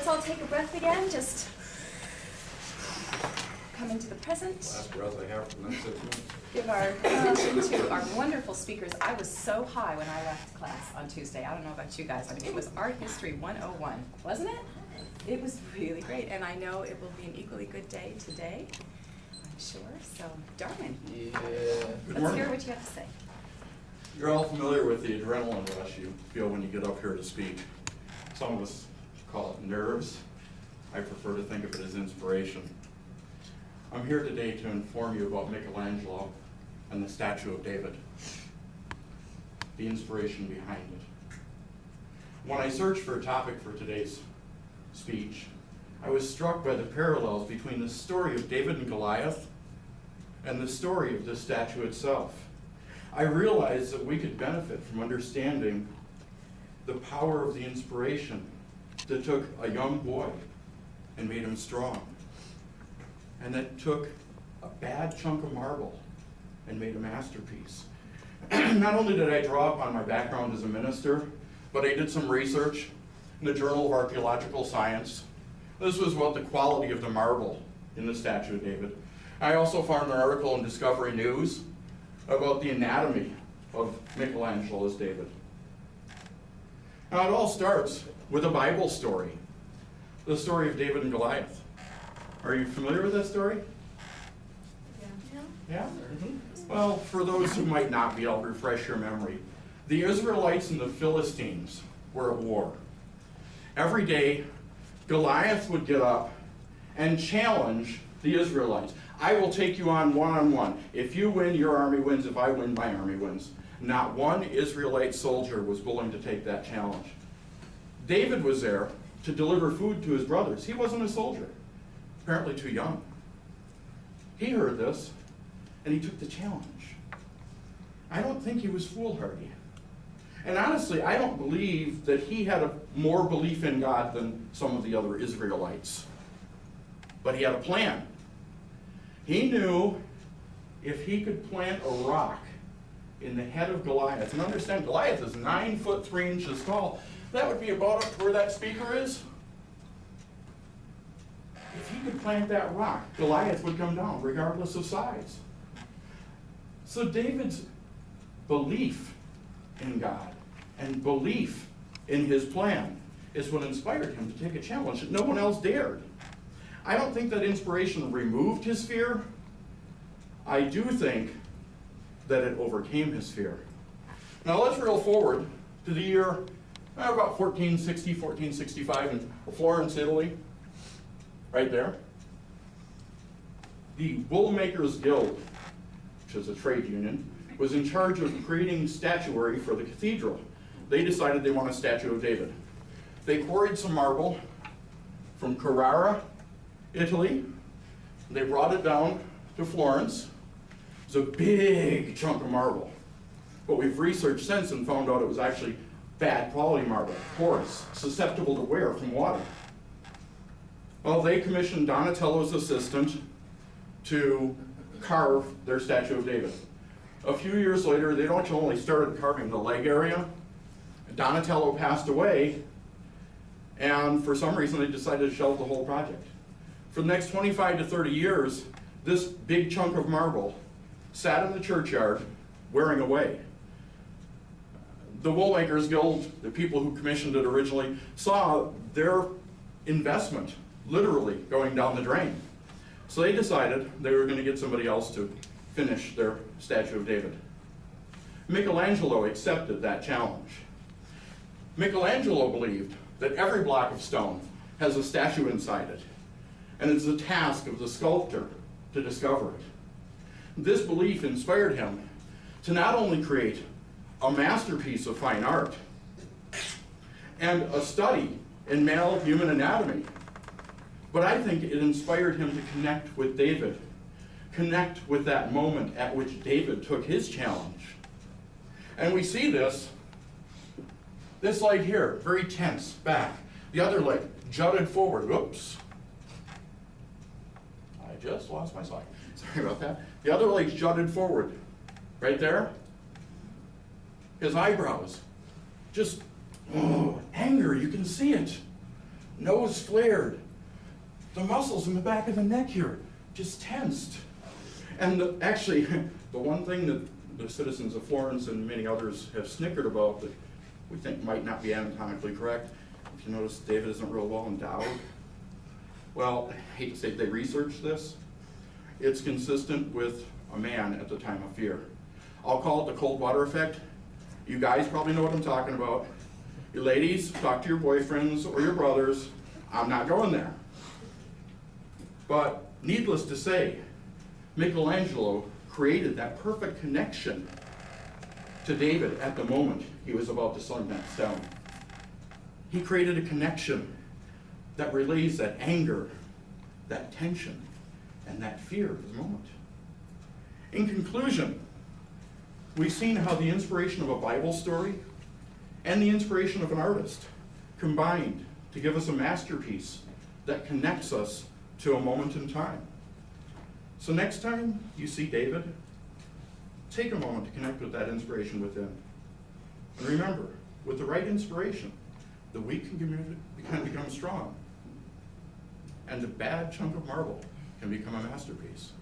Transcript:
let's all take a breath again. Just come into the present. Last breath I have for the next 6 minutes. Give our attention to our wonderful speakers. I was so high when I left class on Tuesday. I don't know about you guys. I mean, it was Art History 101, wasn't it? It was really great, and I know it will be an equally good day today, I'm sure. So, Darwin, let's hear what you have to say. You're all familiar with the adrenaline rush you feel when you get up here to speak. Some of us call it nerves. I prefer to think of it as inspiration. I'm here today to inform you about Michelangelo and the statue of David, the inspiration behind it. When I searched for a topic for today's speech, I was struck by the parallels between the story of David and Goliath and the story of this statue itself. I realized that we could benefit from understanding the power of the inspiration that took a young boy and made him strong, and that took a bad chunk of marble and made a masterpiece. Not only did I draw upon my background as a minister, but I did some research in the Journal of Archaeological Science. This was about the quality of the marble in the statue of David. I also found an article in Discovery News about the anatomy of Michelangelo as David. Now it all starts with a Bible story, the story of David and Goliath. Are you familiar with that story? Yeah? Mm-hmm. Well, for those who might not be, I'll refresh your memory. The Israelites and the Philistines were at war. Every day, Goliath would get up and challenge the Israelites. I will take you on one-on-one. If you win, your army wins. If I win, my army wins. Not one Israelite soldier was willing to take that challenge. David was there to deliver food to his brothers. He wasn't a soldier, apparently too young. He heard this, and he took the challenge. I don't think he was foolhardy. And honestly, I don't believe that he had more belief in God than some of the other Israelites. But he had a plan. He knew if he could plant a rock in the head of Goliath, and understand Goliath is 9 foot 3 inches tall, that would be about up to where that speaker is. If he could plant that rock, Goliath would come down, regardless of size. So David's belief in God and belief in his plan is what inspired him to take a challenge that no one else dared. I don't think that inspiration removed his fear. I do think that it overcame his fear. Now let's reel forward to the year about 1460, 1465 in Florence, Italy. Right there. The Woolmakers Guild, which is a trade union, was in charge of creating statuary for the cathedral. They decided they want a statue of David. They quarried some marble from Carrara, Italy. They brought it down to Florence. It was a big chunk of marble. But we've researched since and found out it was actually bad quality marble, porous, susceptible to wear from water. Well, they commissioned Donatello's assistant to carve their statue of David. A few years later, they don't only started carving the leg area. Donatello passed away, and for some reason they decided to shelve the whole project. For the next 25 to 30 years, this big chunk of marble sat in the churchyard, wearing away. The Woolmakers Guild, the people who commissioned it originally, saw their investment literally going down the drain. So they decided they were going to get somebody else to finish their statue of David. Michelangelo accepted that challenge. Michelangelo believed that every block of stone has a statue inside it, and it's the task of the sculptor to discover it. This belief inspired him to not only create a masterpiece of fine art and a study in male human anatomy, but I think it inspired him to connect with David, connect with that moment at which David took his challenge. And we see this leg here, very tense back. The other leg jutted forward. Whoops. I just lost my slide. Sorry about that. The other leg's jutted forward. Right there. His eyebrows. Just, anger, you can see it. nose flared. The muscles in the back of the neck here just tensed. And actually, the one thing that the citizens of Florence and many others have snickered about that we think might not be anatomically correct, if you notice David isn't real well endowed. Well, I hate to say they researched this. It's consistent with a man at the time of fear. I'll call it the cold water effect. You guys probably know what I'm talking about. You ladies, talk to your boyfriends or your brothers. I'm not going there. But needless to say, Michelangelo created that perfect connection to David at the moment he was about to sling that stone. He created a connection that relays that anger, that tension, and that fear of the moment. In conclusion, we've seen how the inspiration of a Bible story and the inspiration of an artist combined to give us a masterpiece that connects us to a moment in time. So next time you see David, take a moment to connect with that inspiration within. And remember, with the right inspiration, the weak can become strong, and the bad chunk of marble can become a masterpiece.